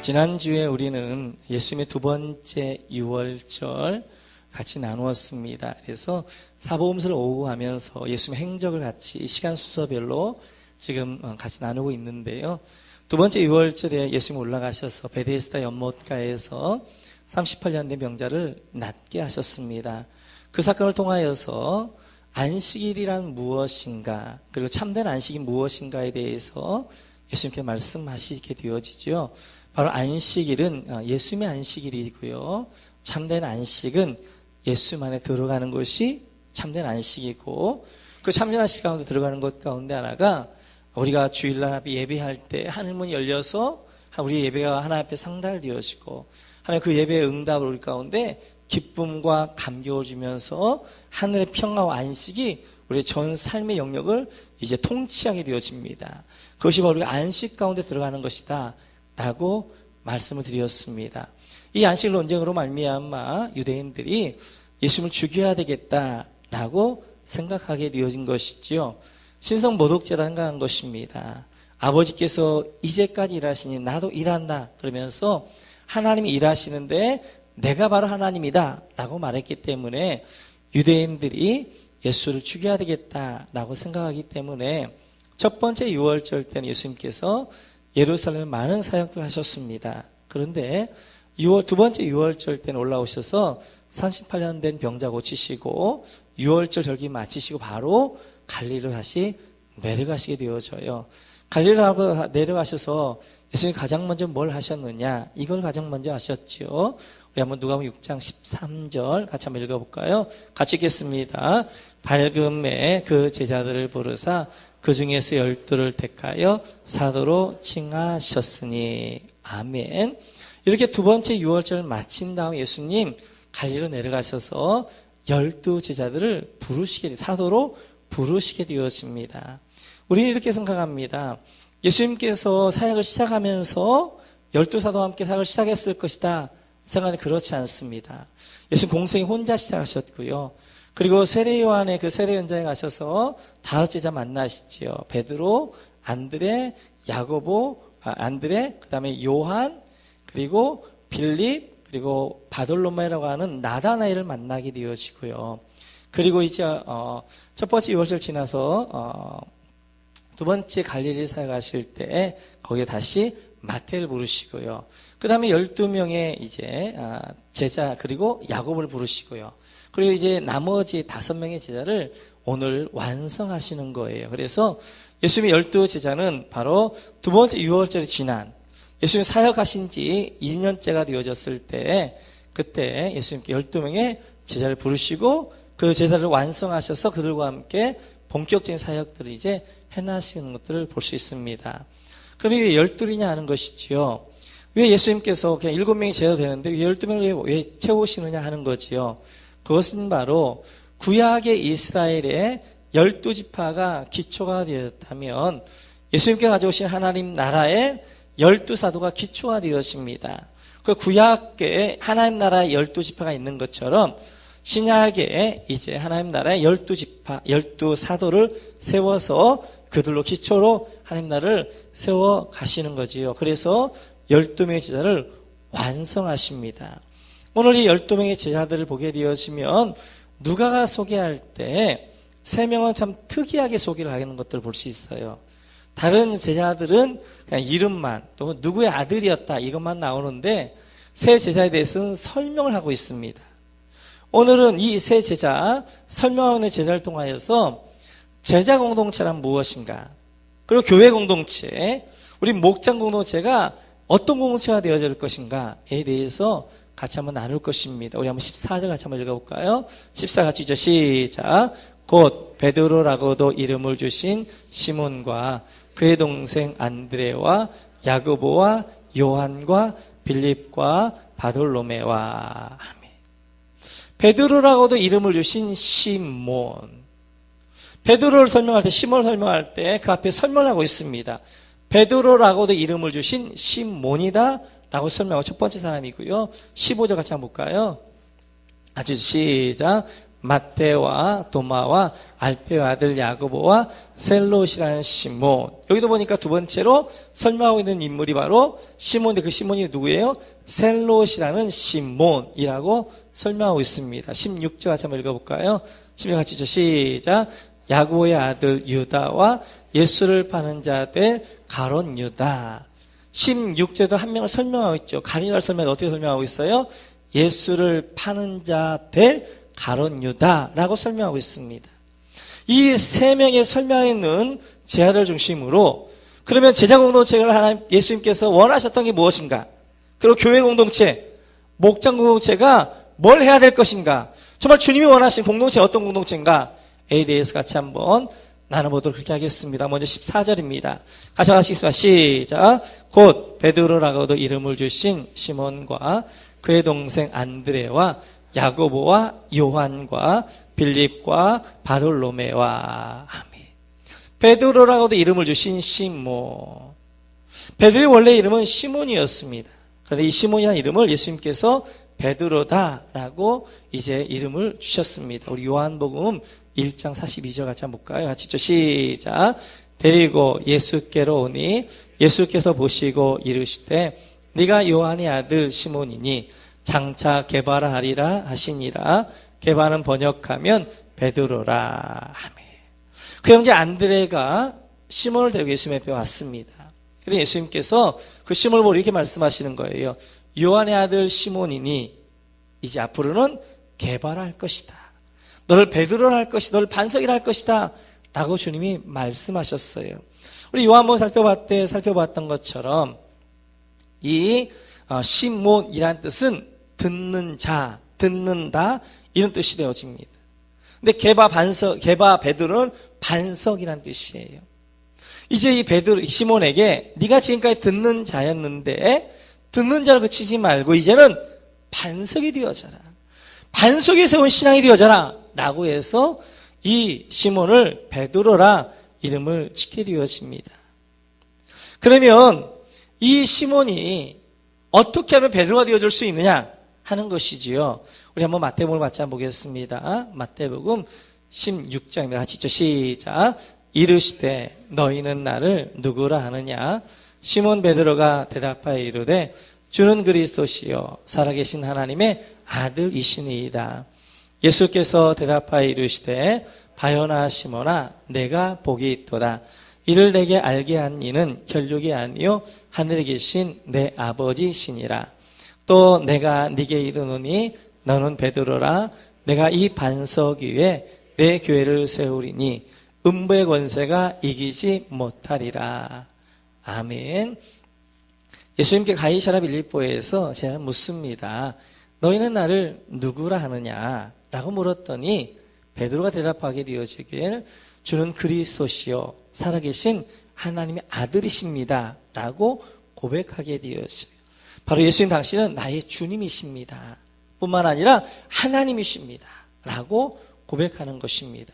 지난주에 우리는 예수님의 두 번째 유월절 같이 나누었습니다. 그래서 사복음서를 오고 가면서 예수님의 행적을 같이 시간 순서별로 지금 같이 나누고 있는데요. 두 번째 유월절에 예수님 올라가셔서 베데스다 연못가에서 38년 된 병자를 낫게 하셨습니다. 그 사건을 통하여서 안식일이란 무엇인가, 그리고 참된 안식이 무엇인가에 대해서 예수님께 말씀하시게 되어지죠. 바로 안식일은 예수님의 안식일이고요. 참된 안식은 예수님 안에 들어가는 것이 참된 안식이고, 그 참된 안식 가운데 들어가는 것 가운데 하나가 우리가 주일날 앞에 예배할 때 하늘문이 열려서 우리 예배가 하나님 앞에 상달되어지고, 하나님 그 예배의 응답을 우리 가운데 기쁨과 감격을 주면서 하늘의 평화와 안식이 우리의 전 삶의 영역을 이제 통치하게 되어집니다. 그것이 바로 우리가 안식 가운데 들어가는 것이다 라고 말씀을 드렸습니다. 이 안식일 논쟁으로 말미암아 유대인들이 예수님을 죽여야 되겠다라고 생각하게 되어진 것이지요. 신성 모독죄다 생각한 것입니다. 아버지께서 이제까지 일하시니 나도 일한다 그러면서 하나님이 일하시는데 내가 바로 하나님이다 라고 말했기 때문에 유대인들이 예수를 죽여야 되겠다라고 생각하기 때문에 첫 번째 유월절 때는 예수님께서 예루살렘에 많은 사역들을 하셨습니다. 그런데 두 번째 유월절 때는 올라오셔서 38년 된 병자 고치시고 유월절 절기 마치시고 바로 갈릴리로 다시 내려가시게 되어져요. 갈릴리로 내려가셔서 예수님이 가장 먼저 뭘 하셨느냐, 이걸 가장 먼저 하셨죠. 우리 한번 누가복음 6장 13절 같이 한번 읽어볼까요? 같이 읽겠습니다. 밝음에 그 제자들을 부르사 그 중에서 12를 택하여 사도로 칭하셨으니. 아멘. 이렇게 두 번째 유월절을 마친 다음 예수님 갈릴리로 내려가셔서 12 제자들을 사도로 부르시게 되었습니다. 우리는 이렇게 생각합니다. 예수님께서 사역을 시작하면서 12사도와 함께 사역을 시작했을 것이다 생각하는데 그렇지 않습니다. 예수님 공생이 혼자 시작하셨고요. 그리고 세례 요한의 그 세례 현장에 가셔서 5 제자 만나시지요. 베드로, 안드레, 안드레, 그 다음에 요한, 그리고 빌립, 그리고 바돌로메라고 하는 나다나엘을 만나게 되어지고요. 그리고 이제 첫 번째 유월절 지나서 두 번째 갈릴리 사역하실 때 거기에 다시 마태를 부르시고요. 그 다음에 12명의 이제 제자 그리고 야곱을 부르시고요. 그리고 이제 나머지 5명의 제자를 오늘 완성하시는 거예요. 그래서 예수님의 12 제자는 바로 두 번째 유월절이 지난 예수님 사역하신 지 2년째가 되어졌을 때 그때 예수님께 12명의 제자를 부르시고 그 제자를 완성하셔서 그들과 함께 본격적인 사역들을 이제 해나시는 것들을 볼 수 있습니다. 그럼 왜 12이냐 하는 것이지요. 왜 예수님께서 그냥 7명이 제자도 되는데 왜 12명을 왜 채우시느냐 하는 거지요. 그것은 바로 구약의 이스라엘의 12지파가 기초가 되었다면 예수님께 가져오신 하나님 나라의 12사도가 기초가 되었습니다. 그 구약의 하나님 나라의 12지파가 있는 것처럼 신약에 이제 하나님 나라의 12지파, 12사도를 세워서 그들로 기초로 하나님 나라를 세워 가시는 거지요. 그래서 12명의 제자를 완성하십니다. 오늘 이 12명의 제자들을 보게 되어지면 누가가 소개할 때 3명은 참 특이하게 소개를 하는 것들을 볼 수 있어요. 다른 제자들은 그냥 이름만 또 누구의 아들이었다 이것만 나오는데 세 제자에 대해서는 설명을 하고 있습니다. 오늘은 이 세 제자 설명하는 제자를 통하여서 제자 공동체란 무엇인가, 그리고 교회 공동체, 우리 목장 공동체가 어떤 공동체가 되어질 것인가에 대해서 같이 한번 나눌 것입니다. 우리 한번 14절 같이 한번 읽어볼까요? 14 같이 읽죠. 시작. 곧 베드로라고도 이름을 주신 시몬과 그의 동생 안드레와 야고보와 요한과 빌립과 바돌로메와. 아멘. 베드로라고도 이름을 주신 시몬. 베드로를 설명할 때, 시몬을 설명할 때 그 앞에 설명하고 있습니다. 베드로라고도 이름을 주신 시몬이다 라고 설명하고 첫 번째 사람이고요. 15절 같이 한번 볼까요? 아주 시작. 마테와 도마와 알페의 아들 야고보와 셀롯이라는 시몬. 여기도 보니까 두 번째로 설명하고 있는 인물이 바로 시몬인데 그 시몬이 누구예요? 셀롯이라는 시몬이라고 설명하고 있습니다. 16절 같이 한번 읽어볼까요? 16절 같이 죠. 시작. 야고보의 아들 유다와 예수를 파는 자 될 가롯 유다. 16절도 한 명을 설명하고 있죠. 가룟유다를 설명하고 어떻게 설명하고 있어요? 예수를 파는 자 될 가롯 유다라고 설명하고 있습니다. 이 세 명의 설명하는 제자들 중심으로 그러면 제자 공동체를 하나님 예수님께서 원하셨던 게 무엇인가? 그리고 교회 공동체, 목장 공동체가 뭘 해야 될 것인가? 정말 주님이 원하신 공동체 어떤 공동체인가에 대해서 같이 한번 나눠보도록 그렇게 하겠습니다. 먼저 14절입니다. 같이 하시겠습니다. 시작. 곧 베드로라고도 이름을 주신 시몬과 그의 동생 안드레와 야고보와 요한과 빌립과 바돌로메와 아멘. 베드로라고도 이름을 주신 시몬. 베드로의 원래 이름은 시몬이었습니다. 그런데 이 시몬이라는 이름을 예수님께서 베드로다라고 이제 이름을 주셨습니다. 우리 요한복음 1장 42절 같이 한번 볼까요? 같이 죠. 시작. 데리고 예수께로 오니 예수께서 보시고 이르시되 네가 요한의 아들 시몬이니 장차 게바라 하리라 하시니라. 게바는 번역하면 베드로라. 아멘. 그 형제 안드레가 시몬을 데리고 예수님 앞에 왔습니다. 그래서 예수님께서 그 시몬을 보고 이렇게 말씀하시는 거예요. 요한의 아들 시몬이니 이제 앞으로는 게바라 할 것이다. 너를 베드로라 할 것이다. 너를 반석이라 할 것이다. 라고 주님이 말씀하셨어요. 우리 요한복음 살펴봤던 것처럼 이 시몬이란 뜻은 듣는 자, 듣는다 이런 뜻이 되어집니다. 근데 게바 베드로는 반석이란 뜻이에요. 이제 이 베드로 시몬에게 네가 지금까지 듣는 자였는데 듣는 자로 그치지 말고 이제는 반석이 되어져라. 반석에 세운 신앙이 되어져라. 라고 해서 이 시몬을 베드로라 이름을 짓게 되어집니다. 그러면 이 시몬이 어떻게 하면 베드로가 되어줄 수 있느냐 하는 것이지요. 우리 한번 마태복음을 같이 한번 보겠습니다. 마태복음 16장입니다. 같이 읽죠. 시작. 이르시되 너희는 나를 누구라 하느냐? 시몬 베드로가 대답하여 이르되 주는 그리스도시요 살아계신 하나님의 아들이시니이다. 예수께서 대답하여 이르시되 바요나 시몬아 내가 복이 있도다. 이를 내게 알게 한 이는 혈육이 아니요 하늘에 계신 내 아버지시니라. 또 내가 네게 이르노니 너는 베드로라. 내가 이 반석 위에 내 교회를 세우리니 음부의 권세가 이기지 못하리라. 아멘. 예수님께 가이사랴 빌립보에서 제가 묻습니다. 너희는 나를 누구라 하느냐? 라고 물었더니 베드로가 대답하게 되어지길 주는 그리스도시요 살아계신 하나님의 아들이십니다. 라고 고백하게 되었어요. 바로 예수님 당신은 나의 주님이십니다. 뿐만 아니라 하나님이십니다. 라고 고백하는 것입니다.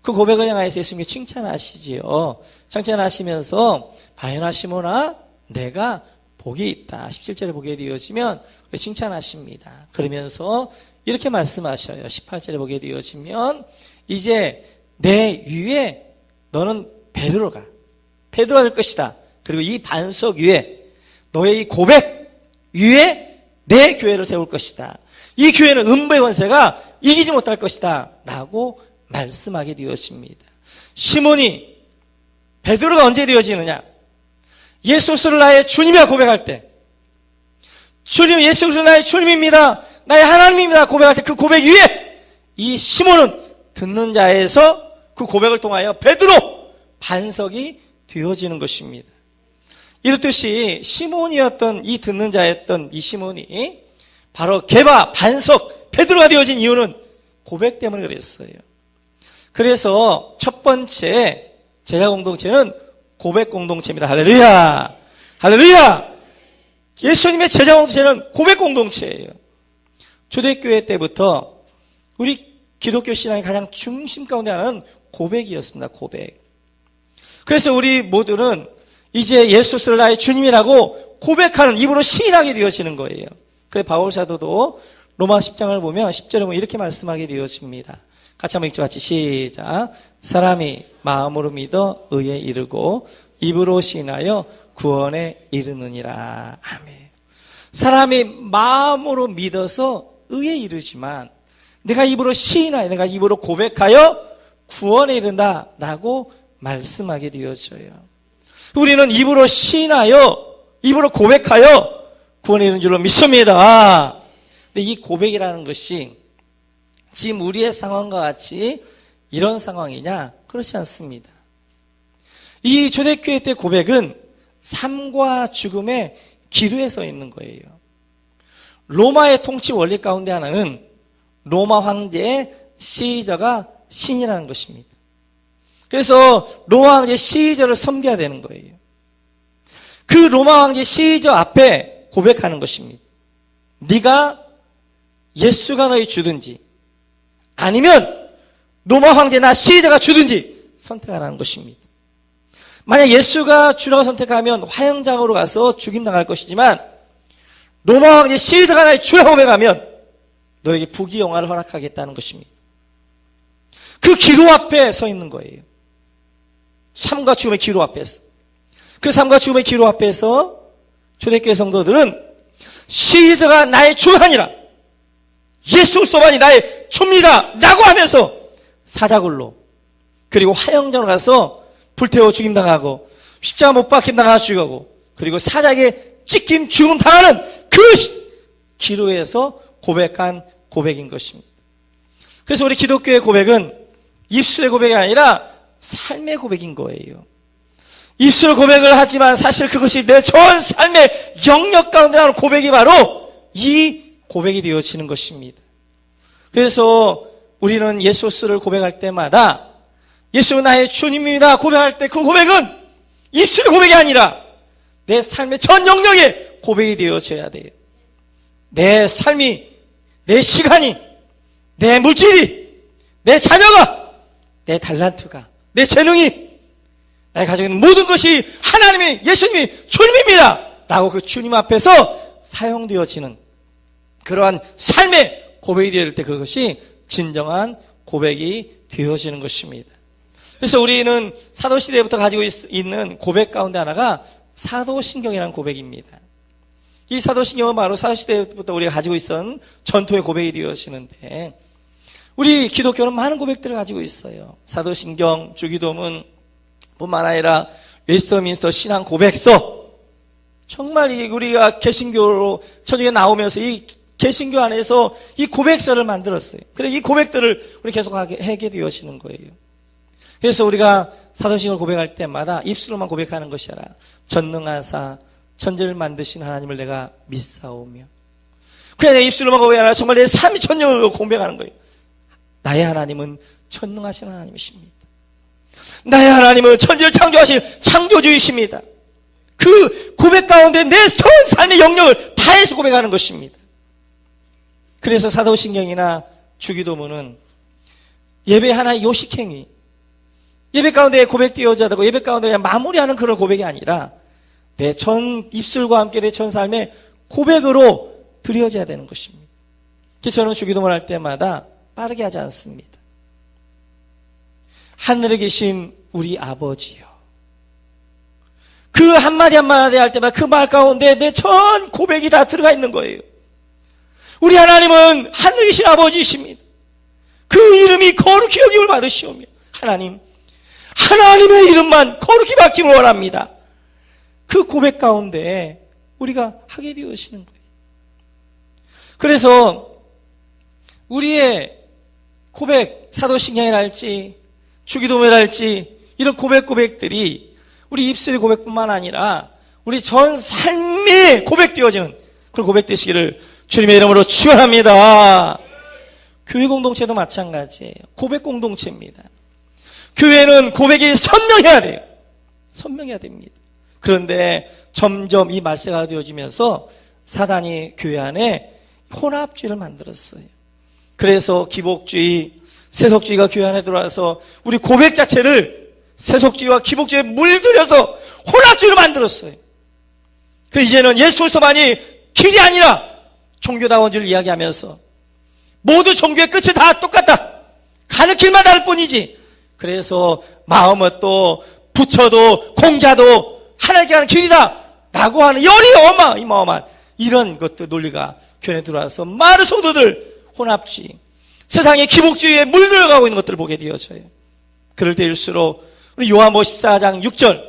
그 고백을 향해서 예수님이 칭찬하시지요. 칭찬하시면서 바요나 시몬아 내가 복이 있다. 17절에 보게 되어지면 칭찬하십니다. 그러면서 이렇게 말씀하셔요. 18절에 보게 되어지면 이제 내 위에 너는 베드로가 될 것이다. 그리고 이 반석 위에 너의 이 고백 위에 내 교회를 세울 것이다. 이 교회는 음부의 권세가 이기지 못할 것이다. 라고 말씀하게 되었습니다. 시몬이 베드로가 언제 되어지느냐? 예수 그리스도를 나의 주님이라 고백할 때, 주님 예수 그리스도 나의 주님입니다. 나의 하나님입니다. 고백할 때 그 고백 위에 이 시몬은 듣는 자에서 그 고백을 통하여 베드로 반석이 되어지는 것입니다. 이렇듯이 시몬이었던 이 듣는 자였던 이 시몬이 바로 게바 반석 베드로가 되어진 이유는 고백 때문에 그랬어요. 그래서 첫 번째 제자 공동체는 고백 공동체입니다. 할렐루야! 할렐루야! 예수님의 제자 공동체는 고백 공동체예요. 초대교회 때부터 우리 기독교 신앙의 가장 중심 가운데 하나는 고백이었습니다. 고백. 그래서 우리 모두는 이제 예수를 나의 주님이라고 고백하는 입으로 시인하게 되어지는 거예요. 그래서 바울 사도도 로마 10장을 보면 10절에 보면 이렇게 말씀하게 되어집니다. 같이 한번 읽죠. 같이 시작. 사람이 마음으로 믿어 의에 이르고 입으로 시인하여 구원에 이르느니라. 아멘. 사람이 마음으로 믿어서 의에 이르지만 내가 입으로 시인하여, 내가 입으로 고백하여 구원에 이른다라고 말씀하게 되어져요. 우리는 입으로 시인하여, 입으로 고백하여 구원에 이르는 줄로 믿습니다. 근데 이 고백이라는 것이 지금 우리의 상황과 같이 이런 상황이냐? 그렇지 않습니다. 이 초대교회 때 고백은 삶과 죽음의 기로에 서 있는 거예요. 로마의 통치 원리 가운데 하나는 로마 황제의 시저가 신이라는 것입니다. 그래서 로마 황제 시저를 섬겨야 되는 거예요. 그 로마 황제 시저 앞에 고백하는 것입니다. 네가 예수가 너희 주든지 아니면 로마 황제나 시저가 주든지 선택하라는 것입니다. 만약 예수가 주라고 선택하면 화형장으로 가서 죽임당할 것이지만 로마 황제 시저가 나의 주라고 고백하면 너에게 부귀영화를 허락하겠다는 것입니다. 그 기로 앞에 서 있는 거예요. 삶과 죽음의 기로 앞에서. 그 삶과 죽음의 기로 앞에서 초대교회 성도들은 시저가 나의 주가 아니라 예수 그리스도만이 나의 주입니다 라고 하면서 사자굴로 그리고 화형장으로 가서 불태워 죽임당하고 십자가 못 박힘당하고 죽이고 그리고 사자에게 찢김 죽음당하는 그 기로에서 고백한 고백인 것입니다. 그래서 우리 기독교의 고백은 입술의 고백이 아니라 삶의 고백인 거예요. 입술 고백을 하지만 사실 그것이 내 전 삶의 영역 가운데 하는 고백이 바로 이 고백이 되어지는 것입니다. 그래서 우리는 예수를 고백할 때마다 예수는 나의 주님입니다 고백할 때 그 고백은 입술의 고백이 아니라 내 삶의 전 영역의 고백이 되어져야 돼요. 내 삶이, 내 시간이, 내 물질이, 내 자녀가, 내 달란트가, 내 재능이, 나의 가지고 있는 모든 것이 하나님이, 예수님이 주님입니다 라고 그 주님 앞에서 사용되어지는 그러한 삶의 고백이 되어질 때 그것이 진정한 고백이 되어지는 것입니다. 그래서 우리는 사도시대부터 가지고 있는 고백 가운데 하나가 사도신경이라는 고백입니다. 이 사도신경은 바로 사도시대부터 우리가 가지고 있었던 전통의 고백이 되어지는데 우리 기독교는 많은 고백들을 가지고 있어요. 사도신경, 주기도문 뿐만 아니라 웨스트민스터 신앙 고백서, 정말 우리가 개신교로 천주교에 나오면서 이 개신교 안에서 이 고백서를 만들었어요. 그래서 이 고백들을 우리 계속 하게 되어지는 거예요. 그래서 우리가 사도신경을 고백할 때마다 입술로만 고백하는 것이 아니라 전능하사 천지를 만드신 하나님을 내가 믿사오며, 그냥 내 입술로만 고백이 아니라 정말 내 삶이 전능으로 고백하는 거예요. 나의 하나님은 전능하신 하나님이십니다. 나의 하나님은 천지를 창조하신 창조주이십니다. 그 고백 가운데 내 전 삶의 영역을 다해서 고백하는 것입니다. 그래서 사도신경이나 주기도문은 예배 하나의 요식행위, 예배 가운데 고백되어져야 되고 예배 가운데 마무리하는 그런 고백이 아니라 내 전 입술과 함께 내 전 삶의 고백으로 드려져야 되는 것입니다. 그래서 저는 주기도문 할 때마다 빠르게 하지 않습니다. 하늘에 계신 우리 아버지요, 그 한마디 한마디 할 때마다 그 말 가운데 내 전 고백이 다 들어가 있는 거예요. 우리 하나님은 하늘에 계신 아버지이십니다. 그 이름이 거룩히 여김을 받으시오며 하나님의 이름만 거룩히 받기를 원합니다. 그 고백 가운데 우리가 하게 되어지는 거예요. 그래서 우리의 고백, 사도신경이랄지 주기도문이랄지 이런 고백들이 우리 입술의 고백뿐만 아니라 우리 전 삶에 고백되어지는 그런 고백 되시기를 주님의 이름으로 축원합니다. 교회 공동체도 마찬가지예요. 고백 공동체입니다. 교회는 고백이 선명해야 돼요. 선명해야 됩니다. 그런데 점점 이 말세가 되어지면서 사단이 교회 안에 혼합주의를 만들었어요. 그래서 기복주의, 세속주의가 교회 안에 들어와서 우리 고백 자체를 세속주의와 기복주의에 물들여서 혼합주의를 만들었어요. 그래서 이제는 예수 그리스도만이 길이 아니라 종교다운 줄 이야기하면서 모두 종교의 끝이 다 똑같다. 가는 길만 다를 뿐이지. 그래서 마음은 또 부처도 공자도 하나님께 가는 길이다 라고 하는 열이 어마어마한 이런 것들 논리가 교회에 들어와서 많은 성도들 혼합주의, 세상의 기복주의에 물들어가고 있는 것들을 보게 되어져요. 그럴 때일수록 우리 요한복음 14장 6절,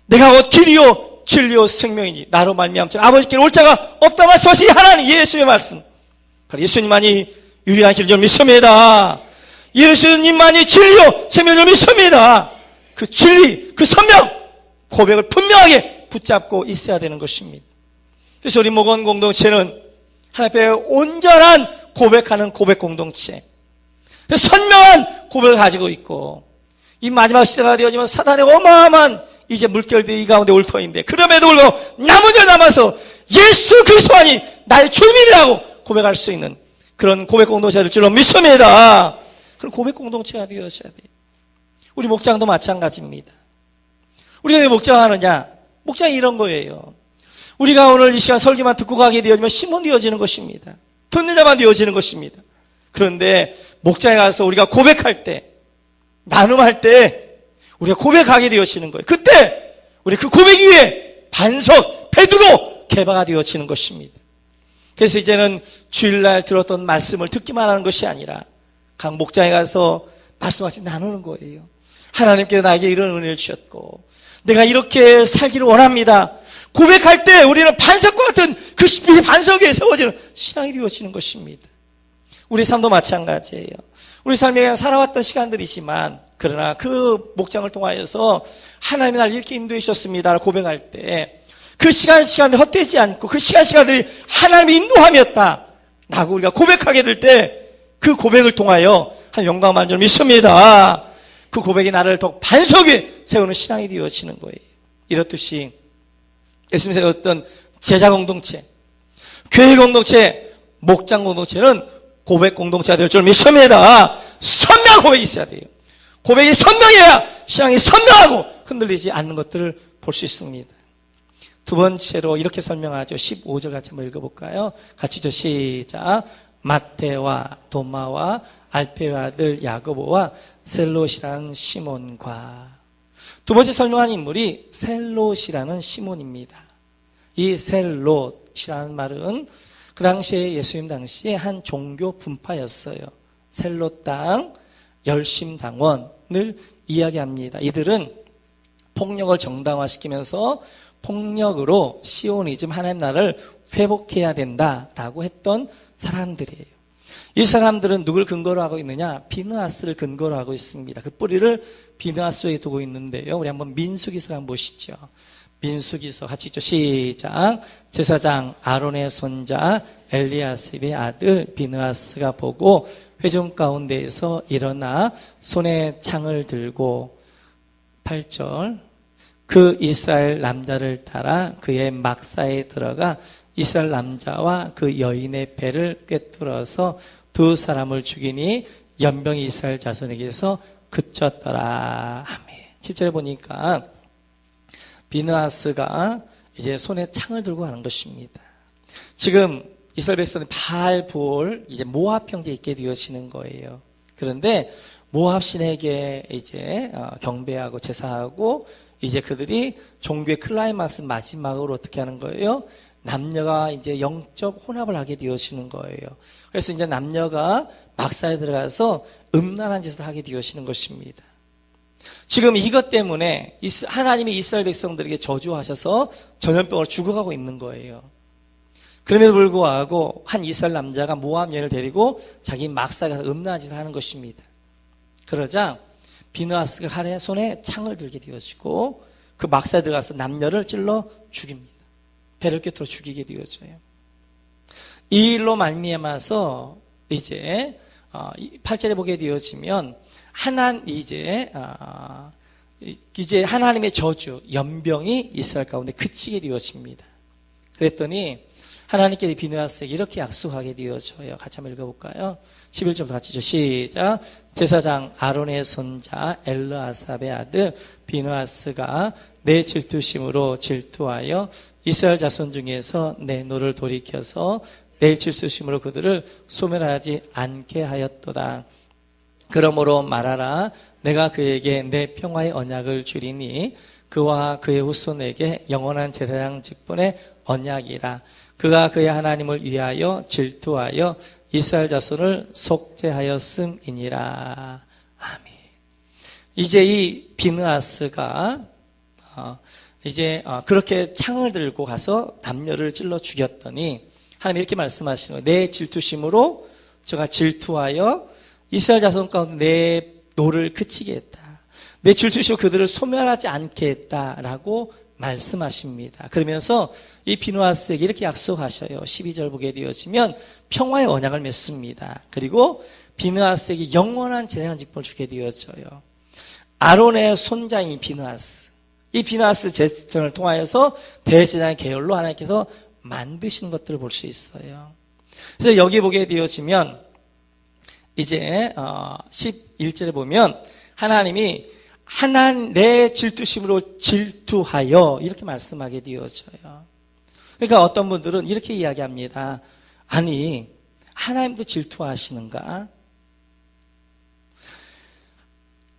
내가 곧 길이요 진리요 생명이니 나로 말미암지 아버지께 올 자가 없다 말씀하신 하나님 예수의 말씀, 바로 예수님만이 유일한 길을 믿습니다. 예수님만이 진리요 생명을 믿습니다. 그 진리, 그 선명 고백을 분명하게 붙잡고 있어야 되는 것입니다. 그래서 우리 목원 공동체는 하나님 앞에 온전한 고백하는 고백 공동체, 선명한 고백을 가지고 있고, 이 마지막 시대가 되어지면 사단의 어마어마한 이제 물결들이 이 가운데 올 터인데, 그럼에도 불구하고 남은 자 남아서 예수 그리스도만이 나의 주님이라고 고백할 수 있는 그런 고백 공동체가 될 줄로 믿습니다. 그런 고백 공동체가 되어져야 돼요. 우리 목장도 마찬가지입니다. 우리가 왜 목장하느냐? 목장이 이런 거예요. 우리가 오늘 이 시간 설교만 듣고 가게 되어지면 신문 되어지는 것입니다. 듣는 자만 되어지는 것입니다. 그런데 목장에 가서 우리가 고백할 때, 나눔할 때 우리가 고백하게 되어지는 거예요. 그때 우리 그 고백 위에 반석, 베드로 개바가 되어지는 것입니다. 그래서 이제는 주일날 들었던 말씀을 듣기만 하는 것이 아니라 각 목장에 가서 말씀같이 나누는 거예요. 하나님께서 나에게 이런 은혜를 주셨고 내가 이렇게 살기를 원합니다. 고백할 때 우리는 반석과 같은 그 반석 위에 세워지는 신앙이 되어지는 것입니다. 우리 삶도 마찬가지예요. 우리 삶에 그냥 살아왔던 시간들이지만 그러나 그 목장을 통하여서 하나님이 나를 이렇게 인도해 주셨습니다 고백할 때 그 시간들이 헛되지 않고 그 시간들이 하나님의 인도함이었다 라고 우리가 고백하게 될 때 그 고백을 통하여 한 영광만 좀 믿습니다. 그 고백이 나를 더 반석 위에 세우는 신앙이 되어지는 거예요. 이렇듯이 예수님이 세웠던 제자 공동체, 교회 공동체, 목장 공동체는 고백 공동체가 될 줄 믿습니다. 선명한 고백이 있어야 돼요. 고백이 선명해야 신앙이 선명하고 흔들리지 않는 것들을 볼 수 있습니다. 두 번째로 이렇게 설명하죠. 15절 같이 한번 읽어볼까요? 같이죠. 시작. 마태와 도마와 알페의 아들 야고보와 셀롯이라는 시몬과. 두 번째 설명한 인물이 셀롯이라는 시몬입니다. 이 셀롯이라는 말은 그 당시에 예수님 당시에 한 종교 분파였어요. 셀롯당, 열심당원을 이야기합니다. 이들은 폭력을 정당화시키면서 폭력으로 시오니즘 하나님 나라를 회복해야 된다라고 했던 사람들이에요. 이 사람들은 누굴 근거로 하고 있느냐? 비느하스를 근거로 하고 있습니다. 그 뿌리를 비느하스에 두고 있는데요. 우리 한번 민수기서 한번 보시죠. 민수기서 같이 있죠. 시작. 제사장 아론의 손자 엘리야십의 아들 비느하스가 보고 회중 가운데에서 일어나 손에 창을 들고 8절 그 이스라엘 남자를 따라 그의 막사에 들어가 이스라엘 남자와 그 여인의 배를 꿰뚫어서 두 사람을 죽이니 연병이 이스라엘 자손에게서 그쳤더라. 아멘. 7절에 보니까 비느하스가 이제 손에 창을 들고 가는 것입니다. 지금 이스라엘 백성은 바알 부올 이제 모압 형제에 있게 되어지는 거예요. 그런데 모압 신에게 이제 경배하고 제사하고 이제 그들이 종교의 클라이막스 마지막으로 어떻게 하는 거예요? 남녀가 이제 영적 혼합을 하게 되어지는 거예요. 그래서 이제 남녀가 막사에 들어가서 음란한 짓을 하게 되어지는 것입니다. 지금 이것 때문에 하나님이 이스라엘 백성들에게 저주하셔서 전염병으로 죽어가고 있는 거예요. 그럼에도 불구하고 한 이스라엘 남자가 모압 여인을 데리고 자기 막사에 가서 음란한 짓을 하는 것입니다. 그러자 비느하스가 손에 창을 들게 되어지고 그 막사에 들어가서 남녀를 찔러 죽입니다. 배를 꿰뚫어 죽이게 되어져요. 이 일로 말미암아서 이제 8절에 보게 되어지면 이제 하나님의 저주, 연병이 이스라엘 가운데 그치게 되어집니다. 그랬더니 하나님께 비느하스에게 이렇게 약속하게 되어져요. 같이 한번 읽어볼까요? 11절부터 같이죠. 시작. 제사장 아론의 손자 엘르아삽의 아들 비느하스가 내 질투심으로 질투하여 이스라엘 자손 중에서 내 노를 돌이켜서 내 질투심으로 그들을 소멸하지 않게 하였도다. 그러므로 말하라. 내가 그에게 내 평화의 언약을 주리니 그와 그의 후손에게 영원한 제사장 직분의 언약이라. 그가 그의 하나님을 위하여 질투하여 이스라엘 자손을 속죄하였음이니라. 아멘. 이제 이 비느하스가 이제 그렇게 창을 들고 가서 남녀를 찔러 죽였더니 하나님이 이렇게 말씀하시는 거예요. 내 질투심으로 제가 질투하여 이스라엘 자손 가운데 내 노를 그치게 했다. 내 질투심으로 그들을 소멸하지 않게 했다라고 말씀하십니다. 그러면서 이 비느하스에게 이렇게 약속하셔요. 12절 보게 되어지면 평화의 언약을 맺습니다. 그리고 비느하스에게 영원한 제사장 직분을 주게 되어져요. 아론의 손자인 비느하스. 이 비느하스 제사장을 통하여서 대제사장의 계열로 하나님께서 만드시는 것들을 볼 수 있어요. 그래서 여기 보게 되어지면 이제 11절에 보면 하나님이 내 질투심으로 질투하여 이렇게 말씀하게 되어져요. 그러니까 어떤 분들은 이렇게 이야기합니다. 아니, 하나님도 질투하시는가?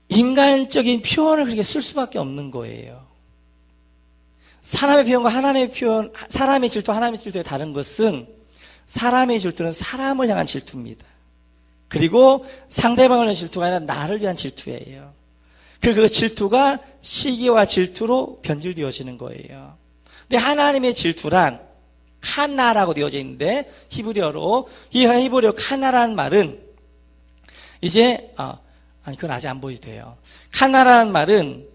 인간적인 표현을 그렇게 쓸 수밖에 없는 거예요. 사람의 표현과 하나님의 표현, 사람의 질투, 하나님의 질투의 다른 것은 사람의 질투는 사람을 향한 질투입니다. 그리고 상대방을 위한 질투가 아니라 나를 위한 질투예요. 그 질투가 시기와 질투로 변질되어지는 거예요. 근데 하나님의 질투란 카나라고 되어져 있는데 히브리어로 이 히브리어 카나라는 말은 이제 아니 그건 아직 안 보여도 돼요. 카나라는 말은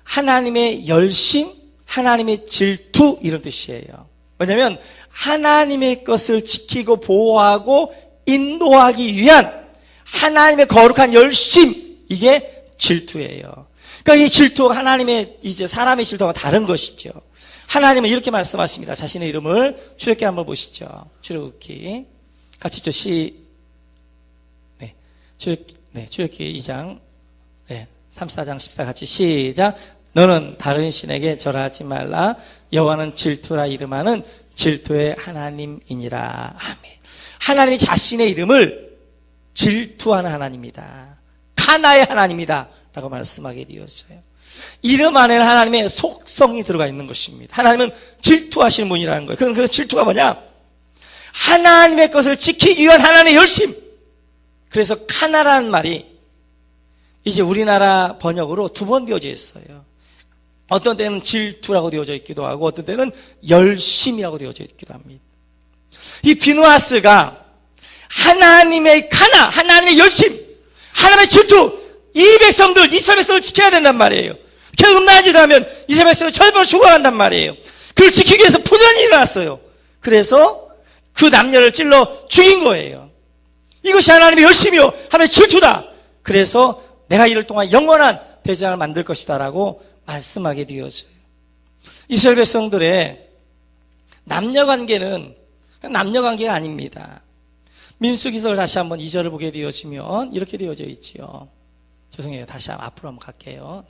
하나님의 열심, 하나님의 질투 이런 뜻이에요. 왜냐하면 하나님의 것을 지키고 보호하고 인도하기 위한 하나님의 거룩한 열심, 이게 질투예요. 그러니까 이 질투가 하나님의 이제 사람의 질투와 다른 것이죠. 하나님은 이렇게 말씀하십니다. 자신의 이름을 출애굽기 한번 보시죠. 출애굽기 같이 저 출애굽기 2장 3, 4장 14 같이 시작. 너는 다른 신에게 절하지 말라. 여호와는 질투라 이름하는 질투의 하나님이니라. 아멘. 하나님이 자신의 이름을 질투하는 하나님이다. 카나의 하나님이다 라고 말씀하게 되었어요. 이름 안에는 하나님의 속성이 들어가 있는 것입니다. 하나님은 질투하시는 분이라는 거예요. 그 질투가 뭐냐? 하나님의 것을 지키기 위한 하나님의 열심. 그래서 카나라는 말이 이제 우리나라 번역으로 두 번 되어져 있어요. 어떤 때는 질투라고 되어져 있기도 하고 어떤 때는 열심이라고 되어져 있기도 합니다. 이 비느하스가 하나님의 카나, 하나님의 열심, 하나님의 질투, 이 백성들, 이스라엘 백성을 지켜야 된단 말이에요. 걔 음란한 짓을 하면 이스라엘 백성은 절반으로 죽어간단 말이에요. 그걸 지키기 위해서 분연이 일어났어요. 그래서 그 남녀를 찔러 죽인 거예요. 이것이 하나님의 열심이요, 하나님의 질투다. 그래서 내가 이를 통한 영원한 대제사장을 만들 것이다 라고 말씀하게 되어져요. 이스라엘 백성들의 남녀관계는 남녀관계가 아닙니다. 민수기서를 다시 한번 2절을 보게 되어지면 이렇게 되어져 있지요. 죄송해요. 다시 앞으로 한번 갈게요.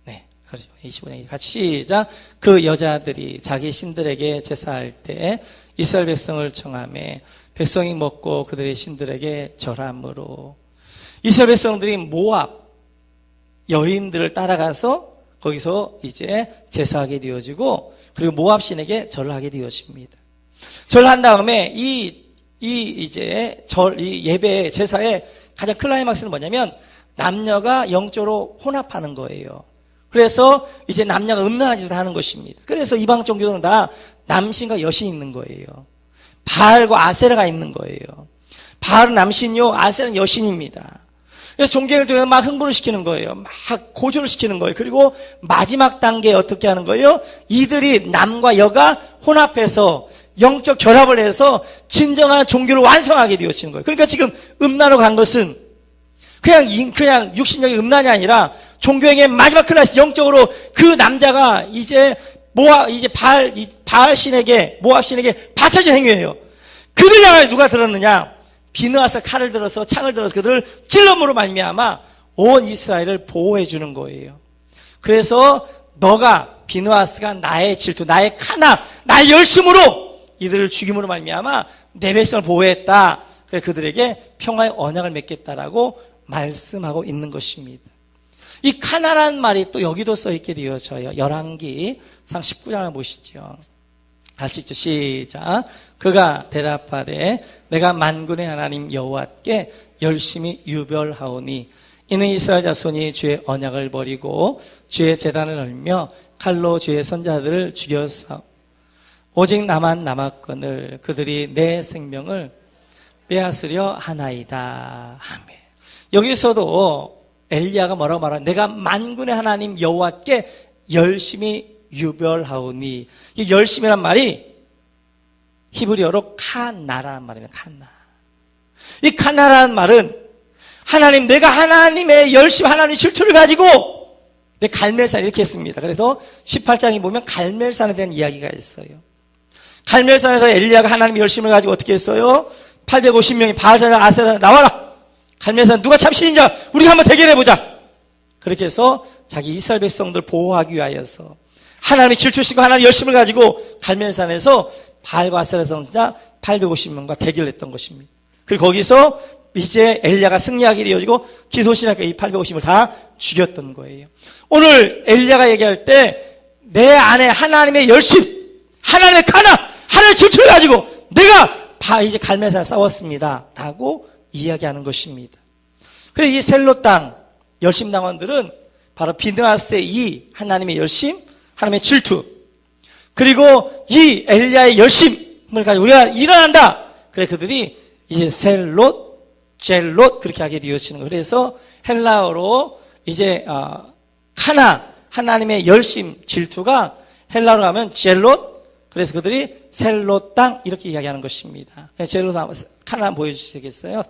네, 그렇죠. 25년 같이 시작. 그 여자들이 자기 신들에게 제사할 때 이스라엘 백성을 청하매 백성이 먹고 그들의 신들에게 절함으로. 이스라엘 백성들이 모압 여인들을 따라가서 거기서 이제 제사하게 되어지고 그리고 모압 신에게 절을 하게 되어집니다. 절한 다음에 이 예배 제사의 가장 클라이막스는 뭐냐면 남녀가 영적으로 혼합하는 거예요. 그래서 이제 남녀가 음란한 짓을 하는 것입니다. 그래서 이방 종교들은 다 남신과 여신이 있는 거예요. 바알과 아세라가 있는 거예요. 바알은 남신이요, 아세라는 여신입니다. 그래서 종교를 통해서 막 흥분을 시키는 거예요. 막 고조를 시키는 거예요. 그리고 마지막 단계에 어떻게 하는 거예요? 이들이 남과 여가 혼합해서 영적 결합을 해서 진정한 종교를 완성하게 되어지는 거예요. 그러니까 지금 음란으로 간 것은 그냥 육신적인 음란이 아니라 종교행의 마지막 클래스 영적으로 그 남자가 이제 바알 신에게 모압 신에게 바쳐진 행위예요. 그들 향하여 누가 들었느냐? 비느하스 칼을 들어서 창을 들어서 그들을 찔럼으로 말미암아 온 이스라엘을 보호해 주는 거예요. 그래서 너가 비느하스가 나의 질투, 나의 카나, 나의 열심으로 이들을 죽임으로 말미암아 내 백성을 보호했다. 그래서 그들에게 평화의 언약을 맺겠다라고 말씀하고 있는 것입니다. 이 카나라는 말이 또 여기도 써있게 되어져요. 열왕기상 19장을 보시죠. 같이 읽죠. 시작. 그가 대답하되 내가 만군의 하나님 여호와께 열심히 유별하오니 이는 이스라엘 자손이 주의 언약을 버리고 주의 제단을 헐며 칼로 주의 선자들을 죽였사오. 오직 나만 남았거늘 그들이 내 생명을 빼앗으려 하나이다. 아멘. 여기서도 엘리야가 뭐라고 말하냐? 내가 만군의 하나님 여호와께 열심히 유별하오니. 이 열심이란 말이 히브리어로 카나라는 말입니다. 카나. 이 카나라는 말은 하나님, 내가 하나님의 열심, 하나님의 질투를 가지고 내 갈멜산 이렇게 했습니다. 그래서 18장에 보면 갈멜산에 대한 이야기가 있어요. 갈멜산에서 엘리야가 하나님의 열심을 가지고 어떻게 했어요? 850명이 바알산에 아세라 나와라. 갈멜산 누가 참신인자 우리가 한번 대결해보자. 그렇게 해서 자기 이스라엘 백성들 보호하기 위하여서 하나님의 질투심과 하나님의 열심을 가지고 갈멜산에서 바알과 아세라 선지자 850명과 대결을 했던 것입니다. 그리고 거기서 이제 엘리야가 승리하게 되어지고 기도시니까 이 850을 다 죽였던 거예요. 오늘 엘리야가 얘기할 때 내 안에 하나님의 열심, 하나님의 카나, 하나님의 질투를 가지고 내가 이제 갈멜산에 싸웠습니다 라고 이야기하는 것입니다. 그래서 이 셀로 땅 열심당원들은 바로 비느하스의 이 하나님의 열심, 하나님의 질투, 그리고 이 엘리야의 열심을 가지고 우리가 일어난다. 그래 그들이 이제 셀롯, 젤롯 그렇게 하게 되어지는 거예요. 그래서 헬라어로 이제 카나, 하나님의 열심, 질투가 헬라어로 하면 젤롯, 그래서 그들이 셀롯 땅 이렇게 이야기하는 것입니다. 젤롯 카나 보여주시겠어요?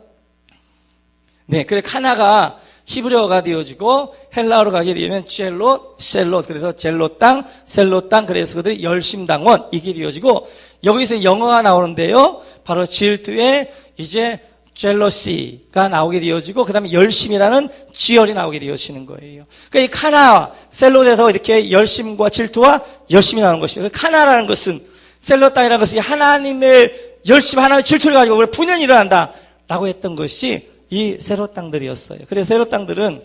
네, 그래 카나가 히브리어가 되어지고 헬라어로 가게 되면 젤롯, 셀롯, 그래서 젤롯 땅, 셀롯 땅, 그래서 그들이 열심당원 이게 되어지고 여기서 영어가 나오는데요. 바로 질투의 이제 젤러시가 나오게 되어지고 그 다음에 열심이라는 지열이 나오게 되어지는 거예요. 그러니까 이 카나, 셀롯에서 이렇게 열심과 질투와 열심이 나오는 것입니다. 카나라는 것은 셀롯 땅이라는 것은 하나님의 열심, 하나님의 질투를 가지고 우리 분연이 일어난다 라고 했던 것이 이 셀롯 땅들이었어요. 그래서 셀롯 땅들은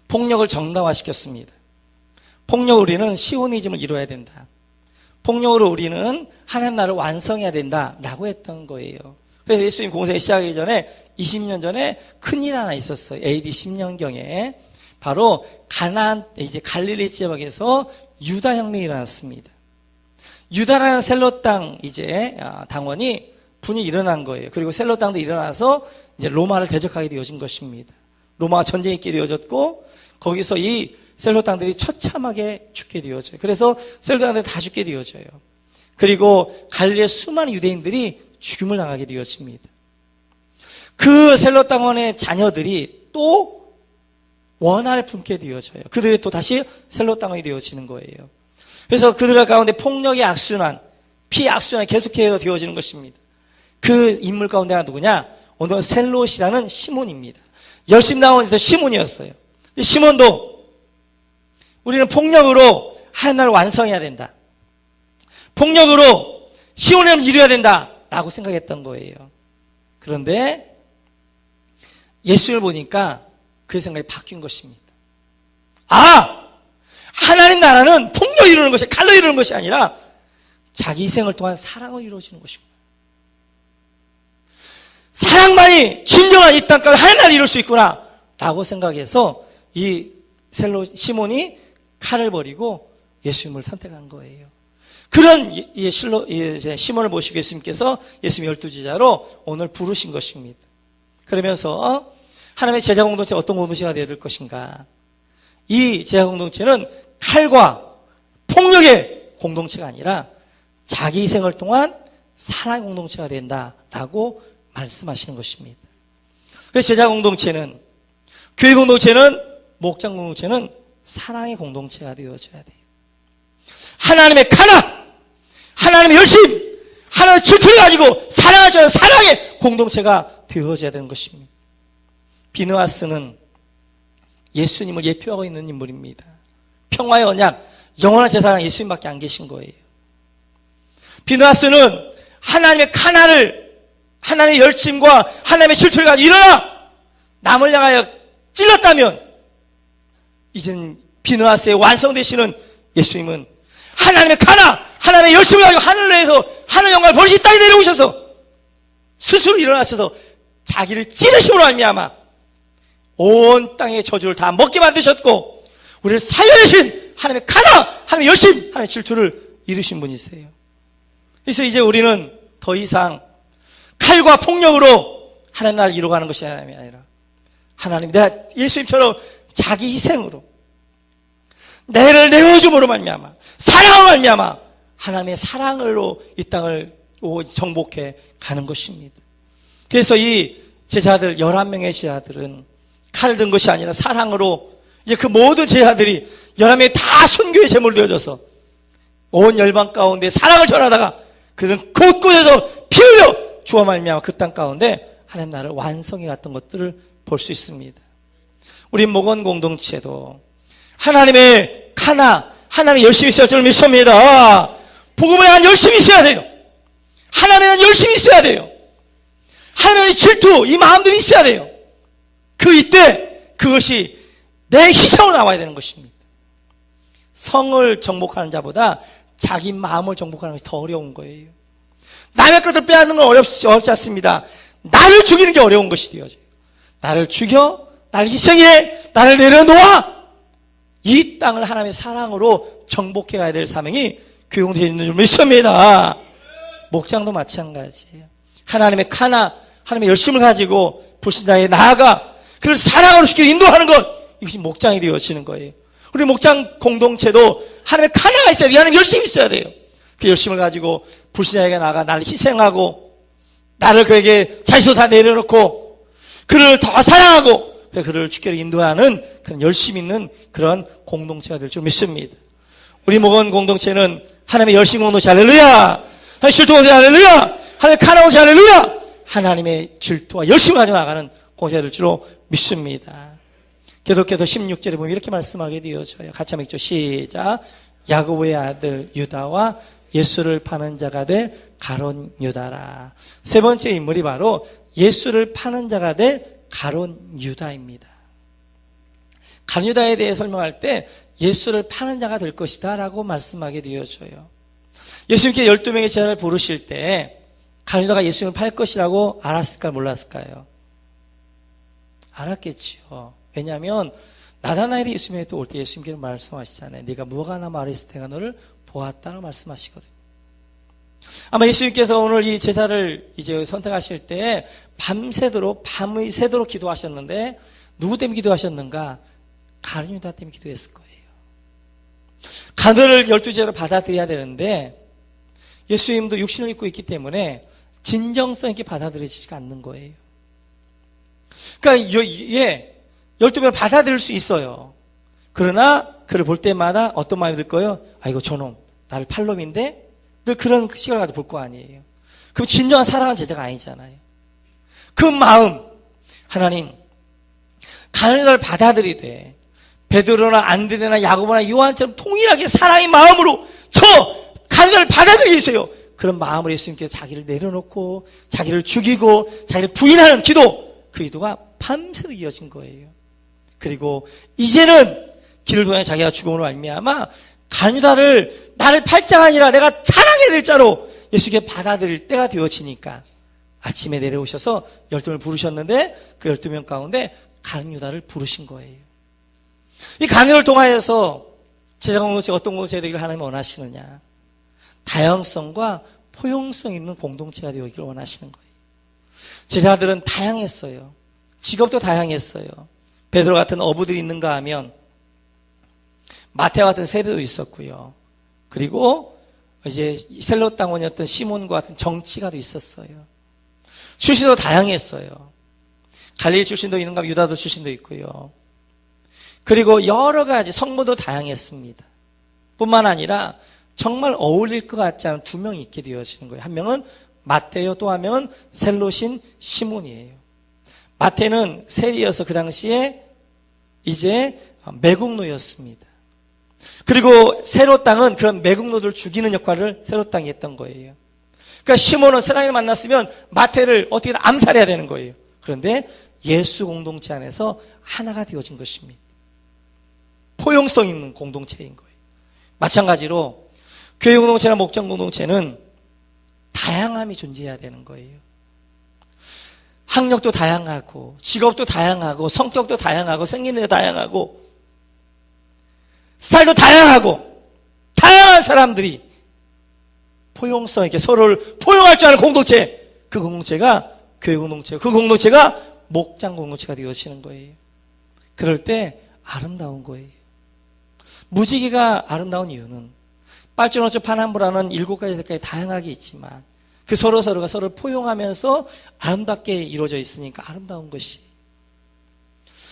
폭력을 정당화시켰습니다. 폭력으로 우리는 시오니즘을 이루어야 된다. 폭력으로 우리는 하나님 나라를 완성해야 된다 라고 했던 거예요. 그래서 예수님 공생이 시작하기 전에 20년 전에 큰일 하나 있었어요. AD 10년경에 바로 가나안 이제 갈릴리 지역에서 유다 혁명이 일어났습니다. 유다라는 셀롯 땅 이제 당원이 분이 일어난 거예요. 그리고 셀롯 땅도 일어나서 이제 로마를 대적하게 되어진 것입니다. 로마가 전쟁이 있게 되어졌고 거기서 이 셀롯 땅들이 처참하게 죽게 되어져요. 그래서 셀롯 땅들이 다 죽게 되어져요. 그리고 갈릴리의 수많은 유대인들이 죽임을 당하게 되었습니다. 그 셀롯 당원의 자녀들이 또 원한을 품게 되어져요. 그들이 또 다시 셀롯 당원이 되어지는 거예요. 그래서 그들 가운데 폭력의 악순환, 피 악순환이 계속해서 되어지는 것입니다. 그 인물 가운데가 누구냐? 오늘 셀롯이라는 시몬입니다. 열심당원이 시몬이었어요. 시몬도 우리는 폭력으로 하나님을 완성해야 된다. 폭력으로 시온을 이루어야 된다. 라고 생각했던 거예요. 그런데 예수를 보니까 그 생각이 바뀐 것입니다. 하나님 나라는 폭력으로 이루는 것이 칼로 이루는 것이 아니라 자기 희생을 통한 사랑으로 이루어지는 것이구나. 사랑만이 진정한 이 땅까지 하나님 나라를 이룰 수 있구나 라고 생각해서 이 시몬이 칼을 버리고 예수님을 선택한 거예요. 그런 시몬을 보시고 예수님께서 예수님 12제자로 오늘 부르신 것입니다. 그러면서 하나님의 제자 공동체 어떤 공동체가 되어야 될 것인가? 이 제자 공동체는 칼과 폭력의 공동체가 아니라 자기 희생을 통한 사랑의 공동체가 된다라고 말씀하시는 것입니다. 그래서 제자 공동체는, 교회 공동체는, 목장 공동체는 사랑의 공동체가 되어져야 돼요. 하나님의 카나, 하나님의 열심, 하나님의 질투를 가지고 사랑할 줄 아는 사랑의 공동체가 되어져야 되는 것입니다. 비느하스는 예수님을 예표하고 있는 인물입니다. 평화의 언약, 영원한 제사장 예수님밖에 안 계신 거예요. 비느하스는 하나님의 카나를, 하나님의 열심과 하나님의 질투를 가지고 일어나! 남을 향하여 찔렀다면, 이제는 비느하스의 완성되시는 예수님은 하나님의 카나, 하나님의 열심을 가지고 하늘 내에서 하늘 영광을 보시 땅에 내려오셔서 스스로 일어나셔서 자기를 찌르심으로 말미암아 온 땅의 저주를 다 먹게 만드셨고, 우리를 살려내신 하나님의 카나, 하나님의 열심, 하나님의 질투를 이루신 분이세요. 그래서 이제 우리는 더 이상 칼과 폭력으로 하나님 나라를 이루어가는 것이 아니라, 하나님, 내가 예수님처럼 자기 희생으로 내를 내어줌으로 말미암아, 사랑으로 말미암아 하나님의 사랑으로 이 땅을 정복해 가는 것입니다. 그래서 이 제자들 11명의 제자들은 칼을 든 것이 아니라 사랑으로, 이제 그 모든 제자들이 11명이 다 순교의 제물을 되어져서 온 열방 가운데 사랑을 전하다가 그들은 곳곳에서 피 흘려 주와 말미암아 그 땅 가운데 하나님 나라를 완성해 갔던 것들을 볼 수 있습니다. 우리 목원 공동체도 하나님의 카나, 하나님의 열심히 있어야 줄 믿습니다. 복음을 향한 열심히 있어야 돼요. 하나님에 대한 열심히 있어야 돼요. 하나님의 질투, 이 마음들이 있어야 돼요. 이때 그것이 내 희생으로 나와야 되는 것입니다. 성을 정복하는 자보다 자기 마음을 정복하는 것이 더 어려운 거예요. 남의 것을 빼앗는 건 어렵지 않습니다. 나를 죽이는 게 어려운 것이 되어져요. 나를 죽여, 나를 희생해, 나를 내려놓아 이 땅을 하나님의 사랑으로 정복해 가야 될 사명이 교용되어 있는 줄 믿습니다. 목장도 마찬가지예요. 하나님의 카나, 하나님의 열심을 가지고 불신자에게 나아가 그를 사랑으로 쉽게 인도하는 것, 이것이 목장이 되어지는 거예요. 우리 목장 공동체도 하나님의 카나가 있어야 돼요. 하나님의 열심이 있어야 돼요. 그 열심을 가지고 불신자에게 나아가 나를 희생하고 나를 그에게 자신도 다 내려놓고 그를 더 사랑하고 그를 주께로 인도하는 그런 열심 있는 그런 공동체가 될 줄 믿습니다. 우리 목원 공동체는 하나님의 열심 공동체 할렐루야, 하나님의 질투 공동체 할렐루야, 하나님의 카나 공동체 할렐루야, 하나님의 질투와 열심을 가지고 나가는 공동체가 될 줄로 믿습니다. 계속해서 16절에 보면 이렇게 말씀하게 되어져요. 같이 한번 읽죠. 시작. 야고보의 아들 유다와 예수를 파는 자가 될 가룟 유다라. 세 번째 인물이 바로 예수를 파는 자가 될 가룟 유다입니다. 가룟 유다에 대해 설명할 때 예수를 파는 자가 될 것이다 라고 말씀하게 되어져요. 예수님께 12명의 제자를 부르실 때 가룟 유다가 예수님을 팔 것이라고 알았을까요? 몰랐을까요? 알았겠죠. 왜냐하면 나다나엘이 예수님께 올 때 예수님께서 말씀하시잖아요. 네가 무화과나무 아래 있을 때가 너를 보았다고 말씀하시거든요. 아마 예수님께서 오늘 이 제자를 이제 선택하실 때 밤이 새도록 기도하셨는데 누구 때문에 기도하셨는가? 가룟 유다 때문에 기도했을 거예요. 가룟을 12제자로 받아들여야 되는데 예수님도 육신을 입고 있기 때문에 진정성 있게 받아들여지지가 않는 거예요. 그러니까 12명을 받아들일 수 있어요. 그러나 그를 볼 때마다 어떤 마음이 들 거예요? 아이고 저놈 나를 팔 놈인데 늘 그런 시각을 가지고 볼 거 아니에요. 그럼 진정한 사랑하는 제자가 아니잖아요. 그 마음 하나님 가는 걸 받아들이되 베드로나 안드레나 야고보나 요한처럼 통일하게 사랑의 마음으로 저 가는 걸 받아들이게 해주세요. 그런 마음으로 예수님께서 자기를 내려놓고 자기를 죽이고 자기를 부인하는 기도, 그 기도가 밤새도 이어진 거예요. 그리고 이제는 길을 통해 자기가 죽음으로 말미암아 가룟 유다를 나를 팔 자가 아니라 내가 사랑해야 될 자로 예수께 받아들일 때가 되어지니까 아침에 내려오셔서 12명을 부르셨는데 그 12명 가운데 가룟 유다를 부르신 거예요. 이 가룟 유다를 통하여서 제자 공동체가 어떤 공동체가 되기를 하나님이 원하시느냐? 다양성과 포용성 있는 공동체가 되기를 원하시는 거예요. 제자들은 다양했어요. 직업도 다양했어요. 베드로 같은 어부들이 있는가 하면 마태와 같은 세리도 있었고요. 그리고 이제 셀롯 당원이었던 시몬과 같은 정치가도 있었어요. 출신도 다양했어요. 갈릴리 출신도 있는가 하면 유다도 출신도 있고요. 그리고 여러 가지 성모도 다양했습니다. 뿐만 아니라 정말 어울릴 것 같지 않은 두 명이 있게 되어지는 거예요. 한 명은 마태요, 또 한 명은 셀롯인 시몬이에요. 마태는 세리여서 그 당시에 이제 매국노였습니다. 그리고 세롯 땅은 그런 매국노들을 죽이는 역할을 세롯 땅이 했던 거예요. 그러니까 시몬은 세상에 만났으면 마태를 어떻게든 암살해야 되는 거예요. 그런데 예수 공동체 안에서 하나가 되어진 것입니다. 포용성 있는 공동체인 거예요. 마찬가지로 교회 공동체나 목장 공동체는 다양함이 존재해야 되는 거예요. 학력도 다양하고 직업도 다양하고 성격도 다양하고 생긴 데도 다양하고 스타일도 다양하고 다양한 사람들이 포용성 있게 서로를 포용할 줄 아는 공동체, 그 공동체가 교회 공동체, 그 공동체가 목장 공동체가 되어지는 거예요. 그럴 때 아름다운 거예요. 무지개가 아름다운 이유는 빨주노초 파남보라는 7가지 색깔이 다양하게 있지만 그 서로가 서로를 포용하면서 아름답게 이루어져 있으니까 아름다운 것이.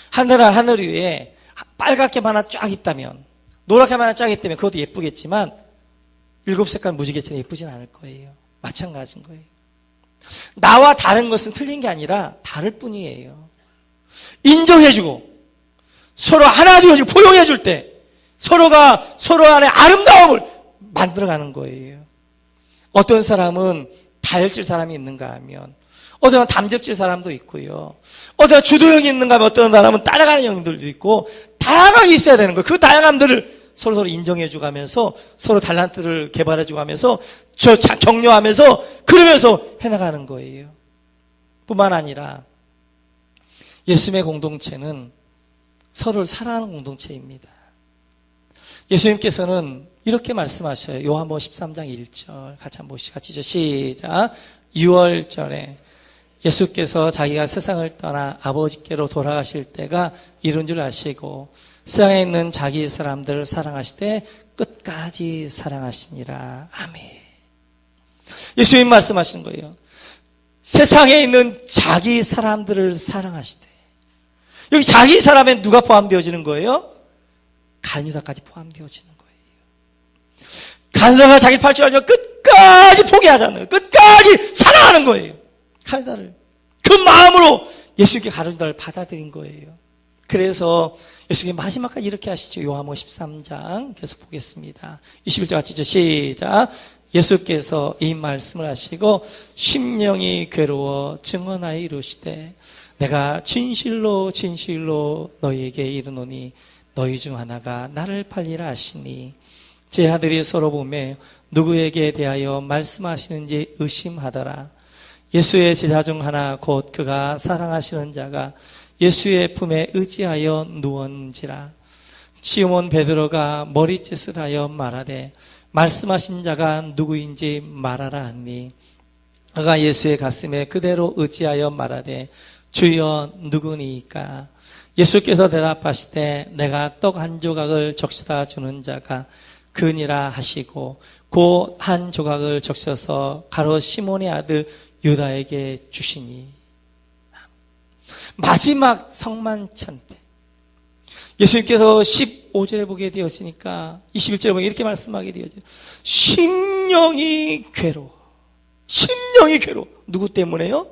하늘 위에 빨갛게만 하나 쫙 있다면, 노랗게만 하나 쫙 있다면 그것도 예쁘겠지만 7색깔 무지개처럼 예쁘진 않을 거예요. 마찬가지인 거예요. 나와 다른 것은 틀린 게 아니라 다를 뿐이에요. 인정해주고 서로 하나 되어지고 포용해줄 때 서로가 서로 안에 아름다움을 만들어가는 거예요. 어떤 사람은 다혈질 사람이 있는가 하면 어떤 사람은 담즙질 사람도 있고요. 어떤 사람은 주도형이 있는가 하면 어떤 사람은 따라가는 형들도 있고 다양하게 있어야 되는 거예요. 그 다양함들을 서로 인정해주고 가면서 서로 달란트를 개발해주고 하면서 격려하면서 그러면서 해나가는 거예요. 뿐만 아니라 예수님의 공동체는 서로를 사랑하는 공동체입니다. 예수님께서는 이렇게 말씀하셔요. 요한복음 13장 1절 같이 한번 보시죠. 시작. 6월절에 예수께서 자기가 세상을 떠나 아버지께로 돌아가실 때가 이른 줄 아시고 세상에 있는 자기 사람들을 사랑하시되 끝까지 사랑하시니라. 아멘. 예수님 말씀하시는 거예요. 세상에 있는 자기 사람들을 사랑하시되, 여기 자기 사람에 누가 포함되어지는 거예요? 간유다까지 포함되어지는 거예요. 간유다가 자기 팔찌를 끝까지 포기하잖아요. 끝까지 사랑하는 거예요. 간유다를 그 마음으로 예수님께 간유다를 받아들인 거예요. 그래서 예수님이 마지막까지 이렇게 하시죠. 요한복음 13장 계속 보겠습니다. 21절 같이 시작. 예수께서 이 말씀을 하시고 심령이 괴로워 증언하여 이르시되 내가 진실로 너희에게 이르노니 너희 중 하나가 나를 팔리라 하시니 제 아들이 서로 보매 누구에게 대하여 말씀하시는지 의심하더라. 예수의 제자 중 하나 곧 그가 사랑하시는 자가 예수의 품에 의지하여 누웠는지라. 시몬 베드로가 머리짓을 하여 말하되 말씀하신 자가 누구인지 말하라 하니 그가 예수의 가슴에 그대로 의지하여 말하되 주여 누구니까? 예수께서 대답하시되 내가 떡 한 조각을 적시다 주는 자가 그니라 하시고 그 한 조각을 적셔서 가롯 시몬의 아들 유다에게 주시니. 마지막 성만찬 때 예수님께서 15절에 보게 되었으니까 21절에 보게 이렇게 말씀하게 되었죠. 심령이 괴로워. 누구 때문에요?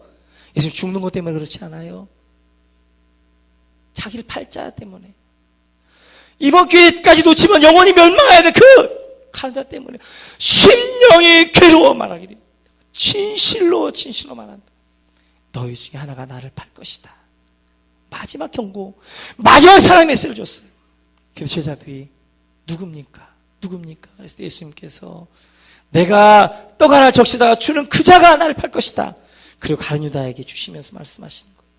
예수님 죽는 것 때문에 그렇지 않아요. 자기를 팔자 때문에. 이번 기회까지 놓치면 영원히 멸망해야 돼. 그 칼자 때문에 심령이 괴로워 말하게 돼. 진실로 말한다. 너희 중에 하나가 나를 팔 것이다. 마지막 경고, 마지막 사랑의 메시지를 줬어요. 그래서 제자들이 누굽니까? 그래서 예수님께서 내가 떡 하나를 적시다가 주는 그 자가 나를 팔 것이다. 그리고 가룟 유다에게 주시면서 말씀하시는 거예요.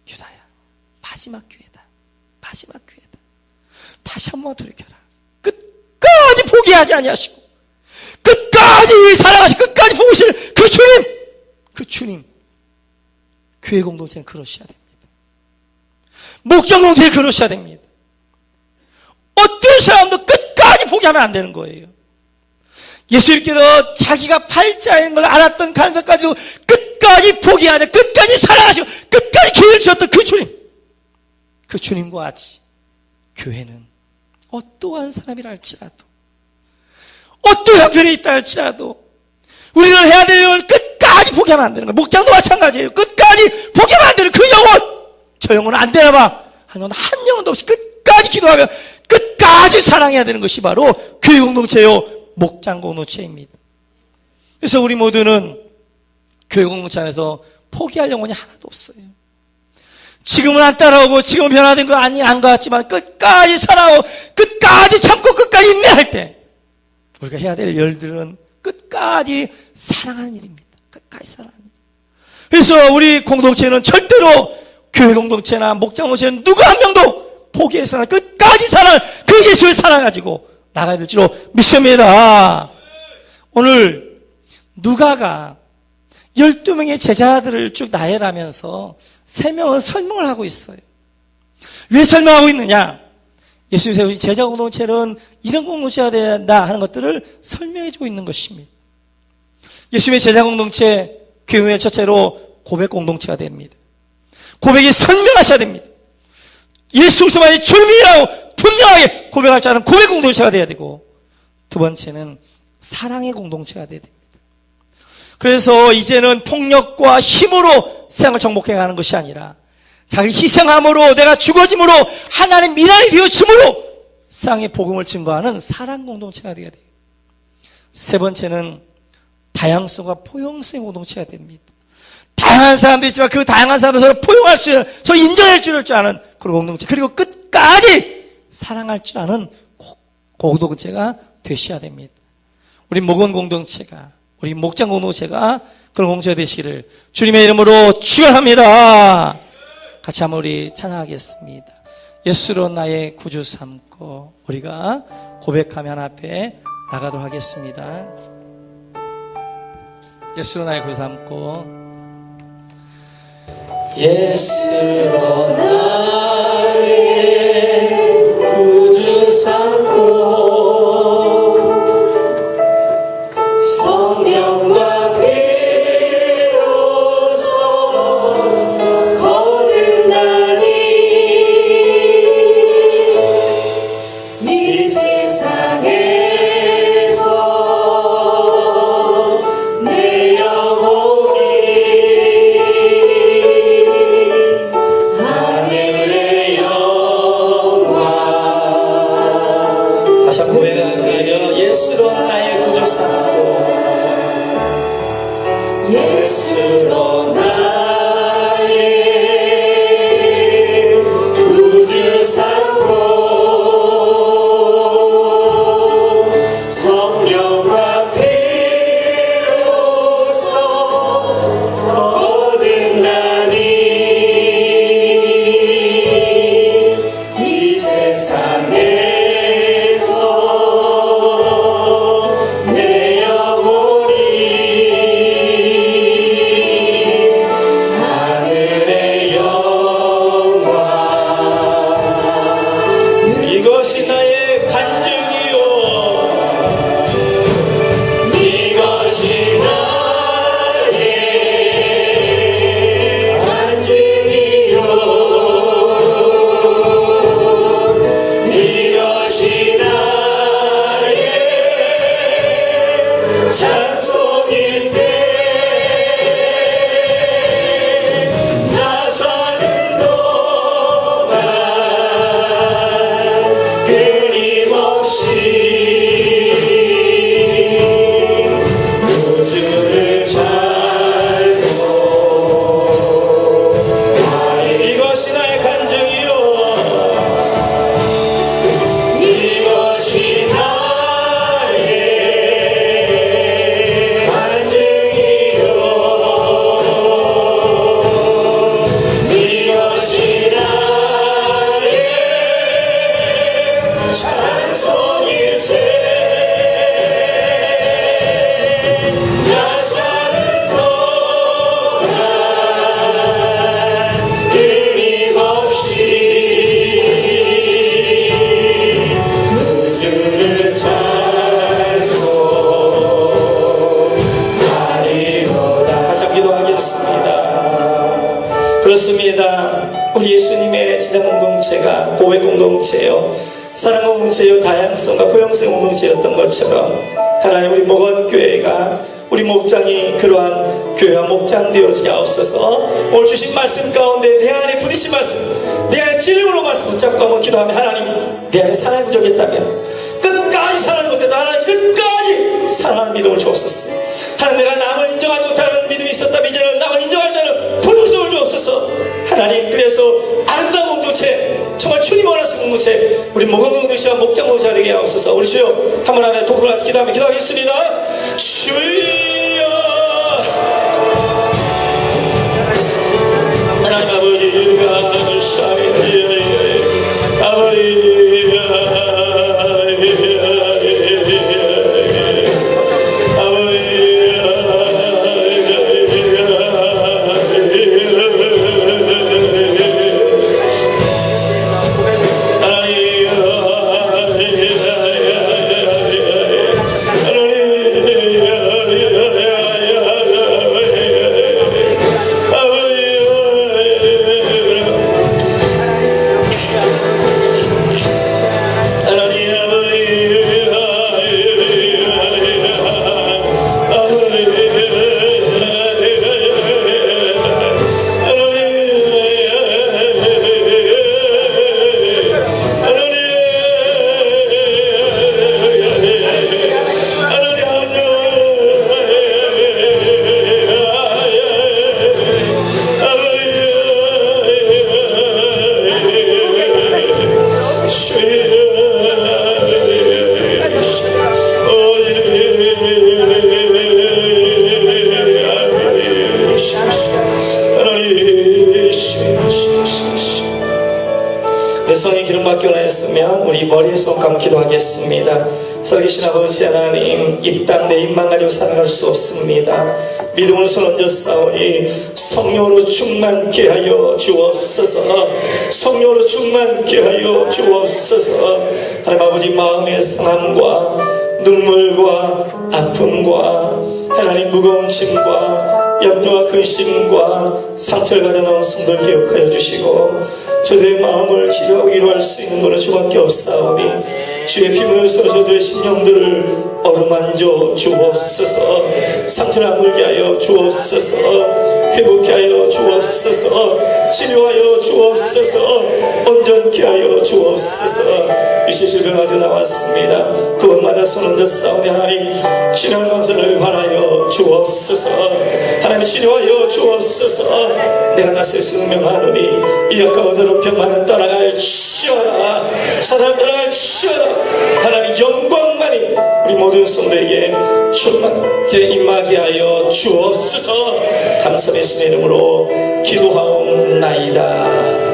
유다야, 마지막 기회다. 다시 한번 돌이켜라. 끝까지 포기하지 아니하시고 끝까지 사랑하시고 끝까지 보실 그 주님. 교회 공동체는 그러셔야 됩니다. 목장 공동체는 그러셔야 됩니다. 어떤 사람도 끝까지 포기하면 안 되는 거예요. 예수님께서 자기가 팔자인 걸 알았던 간섭까지도 끝까지 포기하되 끝까지 사랑하시고 끝까지 기회를 주셨던 그 주님과 같이 교회는 어떠한 사람이라 할지라도 어떠한 형편에 있다 할지라도 우리는 해야 될 일을 끝까지 포기하면 안 되는 거예요. 목장도 마찬가지예요. 끝까지 포기하면 안 되는 그 영혼, 저 영혼은 안 되나 봐. 한 영혼도 없이 끝까지 기도하며 끝까지 사랑해야 되는 것이 바로 교회 공동체요 목장 공동체입니다. 그래서 우리 모두는 교회 공동체 안에서 포기할 영혼이 하나도 없어요. 지금은 안 따라오고 지금은 변화된 거 안 같지만 끝까지 살아오고 끝까지 참고 끝까지 인내할 때 우리가 해야 될 일들은 끝까지 사랑하는 일입니다. 끝까지 사랑하는 일. 그래서 우리 공동체는 절대로 교회 공동체나 목장 공동체는 누구 한 명도 포기해서는 끝까지 그 예수를 사랑가지고 나가야 될 줄로 믿습니다. 오늘 누가가 12명의 제자들을 쭉 나열하면서 3명은 설명을 하고 있어요. 왜 설명하고 있느냐? 예수님 세우신 제자 공동체는 이런 공동체가 된다 하는 것들을 설명해주고 있는 것입니다. 예수님의 제자 공동체, 교회의 첫째로 고백 공동체가 됩니다. 고백이 선명하셔야 됩니다. 예수 그리스도만이 주님이라고 분명하게 고백할 줄 아는 고백 공동체가 돼야 되고, 두 번째는 사랑의 공동체가 돼야 됩니다. 그래서 이제는 폭력과 힘으로 세상을 정복해 가는 것이 아니라 자기 희생함으로, 내가 죽어짐으로, 하나님 미랄이 되어짐으로 세상의 복음을 증거하는 사랑 공동체가 되어야 돼요. 세 번째는 다양성과 포용성 공동체가 됩니다. 다양한 사람도 있지만 그 다양한 사람을 서로 포용할 수 있는, 서로 인정할 줄 아는 그런 공동체, 그리고 끝까지 사랑할 줄 아는 공동체가 되셔야 됩니다. 우리 목원 공동체가, 우리 목장 공동체가 그런 공동체가 되시기를 주님의 이름으로 축원합니다. 같이 한번 우리 찬양하겠습니다. 예수로 나의 구주 삼고 우리가 고백하며 하나님 앞에 나가도록 하겠습니다. 예수로 나의 구주 삼고, 예수로 나의 구주 삼고 성령과 피로써 거듭나니 이 세상에서 내 영혼이 하늘의 영광. 다시 한번 고백하며 예수로 나의 구주 삼고 예수로 나의 구주 삼고 성령과 피로써 거듭나니 이 세상에서 내 영혼이 하늘의 영광. 이것이 나의 간증이요, 이것이 나의 간증이요, 이것이 나의 찬송일세. 나 사는 동안 끊임없이 우주를 찬송. 이것이 나의 간증이요, 이것이 나의 간증이요, 이것이 나의 찬송일세. 나 사는 동안 끊임없이 우주를 찬송하리로다. 같이 기도하겠습니다. 그렇습니다. 우리 예수님의 진짜 공동체가 고백 공동체요, 사랑 공동체요, 다양성과 포용성 공동체였던 것처럼 하나님, 우리 목원교회가, 우리 목장이 그러한 교회와 목장 되어지게 하옵소서. 오늘 주신 말씀 가운데 내 안에 부딪힌 말씀, 내 안에 진리로 말씀 붙잡고 한번 기도하면, 하나님 내 안에 사랑이 부족했다면, 끝까지 사랑하지 못했다, 하나님 끝까지 사랑하는 믿음을 주옵소서. 하나님 하나님, 그래서 아름다운 공동체, 정말 주님 원하시는 공동체, 우리 목양 공동체와 목장 공동체가 되게 하옵소서. 우리 주여 한번 안에 도구를 기도하며 기도하겠습니다. 주여 하나님 아버지가 성의 기름 받기 원하였으면 우리 머리에 손 감고 기도하겠습니다. 살아계신 아버지 하나님, 이 땅 내 입만 가지고 살아갈 수 없습니다. 믿음으로 손 얹어 싸우니 성령으로 충만케 하여 주옵소서. 성령으로 충만케 하여 주옵소서. 하나님 아버지, 마음의 상함과 눈물과 아픔과 하나님 무거운 짐과 염려와 근심과 상처를 가져놓은 성도를 기억하여 주시고, 저들의 마음을 치료하고 위로할 수 있는 것은 주밖에 없사오니 주의 피부를 쏘아 저들의 심령들을 어루만져 주옵소서. 상처를 아물게 하여 주옵소서. 회복케 하여 주옵소서. 치료하여 주옵소서. 온전케 하여 주옵소서. 이 시실을 가지고 나왔습니다. 그곳마다 손 얹어 싸우니 하나님 신앙 감사를 바라여 주옵소서. 하나님 치료하여 주옵소서. 내가 나설 승명하노니 이 역과 어두운 병만은 떠나갈지어다. 사단 떠나갈지어다. 하나님 영광만이 우리 모든 성도에게 충만케 임하게 하여 주옵소서. 감사의 주의 이름으로 기도하옵나이다.